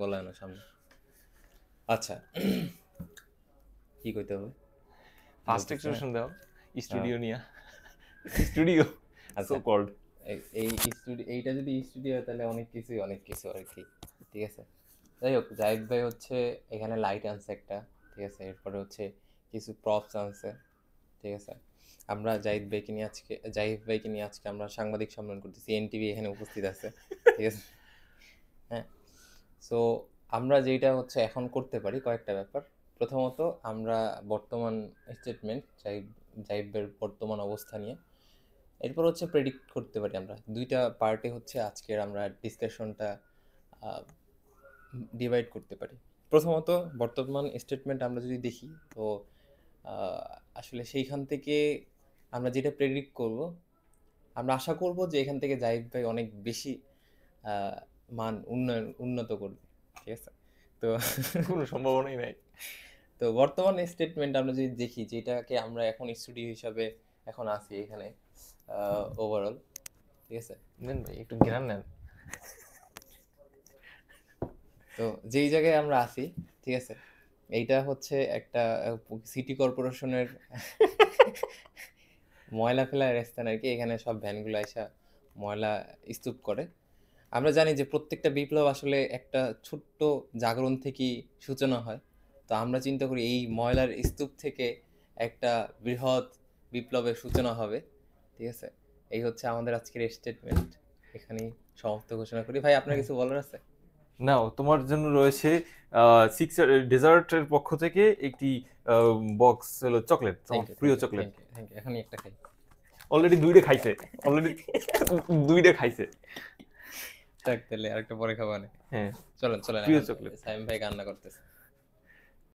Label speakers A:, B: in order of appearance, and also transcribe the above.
A: বলা না সামনে। আচ্ছা, কি কইতে হবে?
B: ফার্স্ট
A: বলতেছি,
B: এক্সপ্রেশন দাও
A: হ্যাঁ।
B: স্টুডিও নিয়া স্টুডিও সো
A: আচ্ছা,
B: কল্ড।
A: এই স্টুডিও, এইটা যদি স্টুডিও হয় তাহলে অনেক কিছু আর কি। ঠিক আছে, যাই হোক, জাহিদ ভাই হচ্ছে এখানে লাইট আনছে একটা। ঠিক আছে, এরপরে হচ্ছে কিছু প্রপস আনছে। ঠিক আছে, আমরা জাহিদ ভাইকে নিয়ে আজকে আমরা সাংবাদিক সম্মেলন করতেছি, এনটিভি এখানে উপস্থিত আছে। ঠিক আছে, হ্যাঁ। সো আমরা যেটা হচ্ছে এখন করতে পারি কয়েকটা ব্যাপার। প্রথমত আমরা বর্তমান স্টেটমেন্ট, জাহিদের বর্তমান অবস্থা নিয়ে, এরপর হচ্ছে প্রেডিক্ট করতে পারি আমরা। দুইটা পার্টে হচ্ছে আজকের আমরা ডিসকাশনটা ডিভাইড করতে পারি। প্রথমত বর্তমান স্টেটমেন্ট আমরা যদি দেখি, তো আসলে সেইখান থেকে আমরা যেটা প্রেডিক্ট করব, আমরা আশা করব যে এখান থেকে জাহিদ ভাই অনেক বেশি আহ, উন্নত করবে। ঠিক আছে, তো
B: কোনো সম্ভাবনাই নাই।
A: তো বর্তমান স্টেটমেন্ট আমরা যদি দেখি, যেটাকে আমরা এখন স্টুডিও হিসাবে এখন আছি এখানে ওভারঅল। ঠিক আছে,
B: নেন ভাই একটু জ্ঞান নেন।
A: তো যেই জায়গায় আমরা আছি, ঠিক আছে, এইটা হচ্ছে একটা সিটি কর্পোরেশনের ময়লা ফেলার স্থান আর কি। এখানে সব ভ্যানগুলো এসে ময়লা স্তূপ করে। আমরা জানি যে প্রত্যেকটা বিপ্লব আসলে একটা ছোট্ট জাগরণ থেকেই সূচনা হয়। তো আমরা চিন্তা করি এই ময়লার স্তূপ থেকে একটা বৃহৎ বিপ্লবের সূচনা হবে। ঠিক আছে, এই হচ্ছে আমাদের আজকের স্টেটমেন্ট। এখানেই সমাপ্ত ঘোষণা করি। ভাই, আপনার কিছু বলার আছে?
B: নাও তোমার জন্য রয়েছে সিক্স ডেজার্টের পক্ষ থেকে একটি বক্স হলো চকলেট, তোমার
A: থ্যাংক ইউ,
B: প্রিয়
A: thank you,
B: chocolate.
A: Thank you, thank you. এখনই একটা খাই।
B: অলরেডি দুইটা খাইছে।
A: থাক, তাহলে আরেকটা পরে খাবো না।
B: হ্যাঁ,
A: চলেন চলেন,
B: প্রিয়
A: এখন
B: চকলেট।
A: সাইম ভাই কান্না করতেছে।